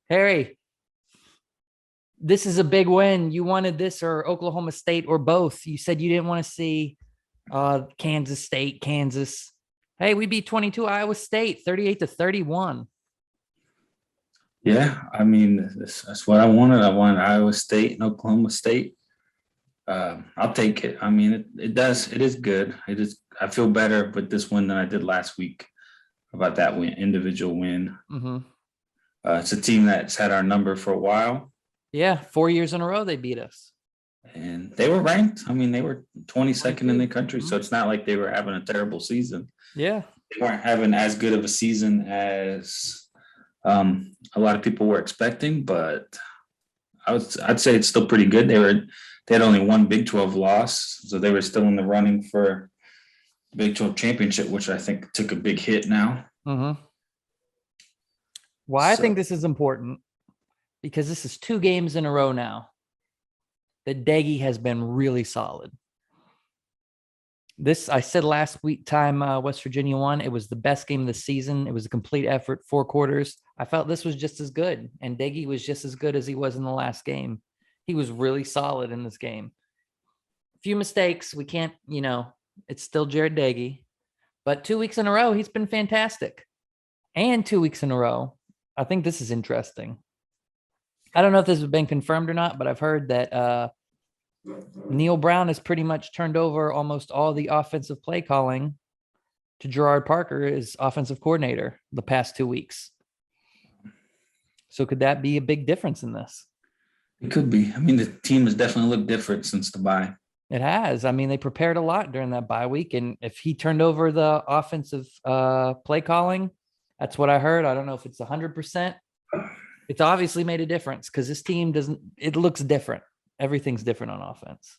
Harry, this is a big win. You wanted this or Oklahoma State or both. You said you didn't want to see Kansas State, Kansas. Hey, we beat 22 Iowa State, 38-31. Yeah, I mean that's what I wanted. I wanted Iowa State and Oklahoma State. I'll take it. I mean, it is good. It is. I feel better with this win than I did last week about that win, individual win. Mm-hmm. It's a team that's had our number for a while, Yeah, 4 years in a row they beat us. and they were ranked. I mean, they were 22nd in the country, so Mhm. it's not like they were having a terrible season. Yeah. They weren't having as good of a season as a lot of people were expecting, but I'd say it's still pretty good. They had only one Big 12 loss, so they were still in the running for Big 12 championship, which I think took a big hit now. Mm-hmm. Well, I think this is important because this is 2 games in a row now that Deggy has been really solid. This, I said last week time West Virginia won, it was the best game of the season. It was a complete effort, 4 quarters. I felt this was just as good, and Deggy was just as good as he was in the last game. He was really solid in this game. A few mistakes. We can't, it's still Jared Deggy, but 2 weeks in a row, he's been fantastic. And 2 weeks in a row, I think this is interesting. I don't know if this has been confirmed or not, but I've heard that Neil Brown has pretty much turned over almost all the offensive play calling to Gerard Parker as offensive coordinator the past 2 weeks. So could that be a big difference in this? It could be. I mean, the team has definitely looked different since the bye. It has. I mean, they prepared a lot during that bye week. And if he turned over the offensive play calling, that's what I heard. I don't know if it's 100%. It's obviously made a difference because this team it looks different. Everything's different on offense.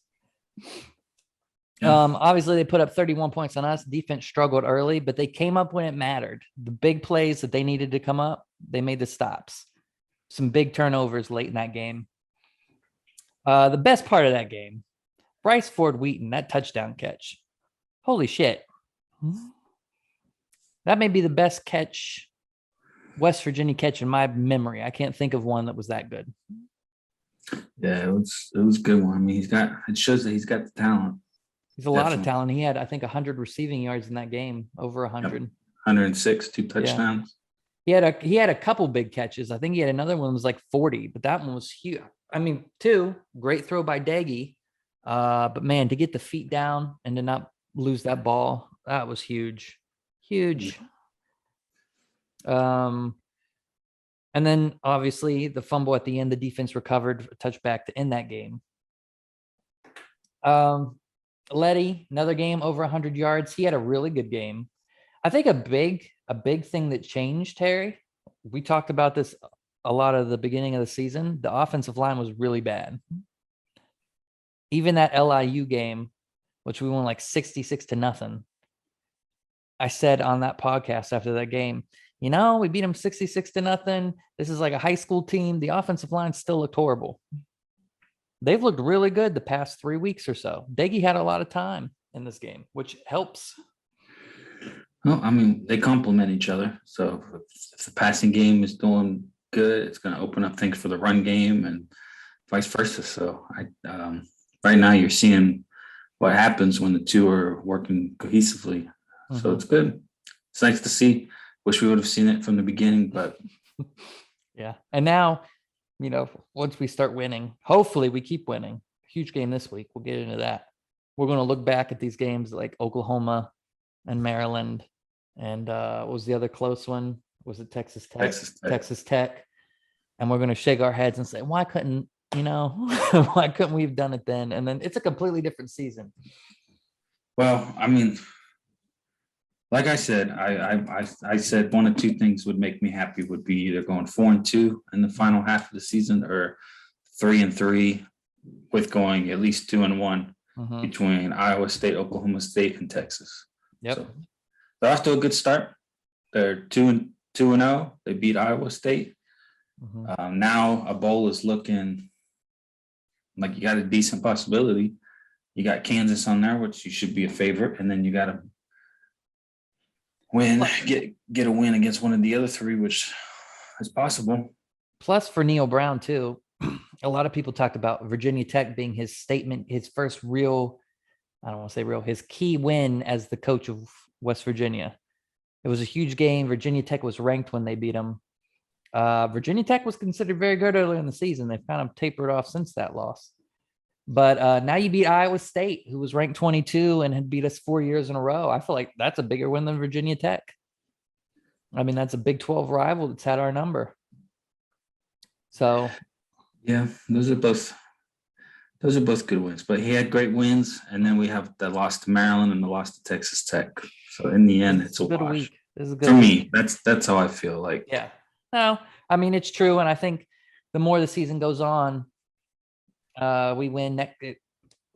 Yeah. Obviously, they put up 31 points on us. Defense struggled early, but they came up when it mattered. The big plays that they needed to come up, they made the stops. Some big turnovers late in that game. The best part of that game, Bryce Ford Wheaton, that touchdown catch. Holy shit. That may be the best catch, West Virginia catch in my memory. I can't think of one that was that good. Yeah, it was a good one. I mean, it shows that he's got the talent. He's a lot of talent. He had, I think, 100 receiving yards in that game, over 100. Yep. 106, 2 touchdowns. Yeah. He had a couple big catches. I think he had another one that was like 40, but that one was huge. I mean, 2, great throw by Deggy. But man, to get the feet down and to not lose that ball, that was huge. Huge. And then obviously the fumble at the end, the defense recovered a touchback to end that game. Letty, another game over 100 yards. He had a really good game. I think a big thing that changed, Harry, we talked about this a lot at the beginning of the season. The offensive line was really bad. Even that LIU game, which we won like 66-0. I said on that podcast after that game, we beat them 66-0. This is like a high school team. The offensive line still looked horrible. They've looked really good the past 3 weeks or so. Deggy had a lot of time in this game, which helps. Well, I mean, they complement each other. So if the passing game is doing good, it's going to open up things for the run game and vice versa. So right now you're seeing what happens when the two are working cohesively. Mm-hmm. So it's good. It's nice to see. Wish we would have seen it from the beginning, but yeah. And now, once we start winning, hopefully we keep winning. Huge game this week. We'll get into that. We're going to look back at these games like Oklahoma and Maryland. And what was the other close one? Was it Texas Tech? Texas Tech. And we're going to shake our heads and say, why couldn't why couldn't we have done it then? And then it's a completely different season. Well, I mean, like I said, I said 1 of 2 things would make me happy would be either going 4-2 in the final half of the season or 3-3 with going at least 2-1 between Iowa State, Oklahoma State, and Texas. Yep. So they're off to a good start. They're 2-0. They beat Iowa State. Now a bowl is looking like you got a decent possibility. You got Kansas on there, which you should be a favorite, and then you got to get a win against one of the other 3, which is possible. Plus for Neil Brown too. A lot of people talked about Virginia Tech being his statement, his first real, I don't want to say real, his key win as the coach of West Virginia. It was a huge game. Virginia Tech was ranked when they beat them. Virginia Tech was considered very good earlier in the season. They've kind of tapered off since that loss. But now you beat Iowa State, who was ranked 22 and had beat us 4 years in a row. I feel like that's a bigger win than Virginia Tech. I mean, that's a Big 12 rival that's had our number. So Yeah, those are both good wins. But he had great wins, and then we have the loss to Maryland and the loss to Texas Tech. So in the end, it's a good wash. week. This is a good For week. me. That's how I feel. Like, Yeah. No, I mean, it's true. And I think the more the season goes on, we win next.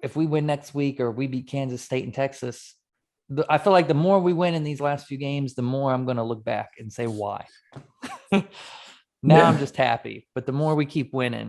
If we win next week or we beat Kansas State and Texas, I feel like the more we win in these last few games, the more I'm going to look back and say why. Now yeah. I'm just happy, but the more we keep winning,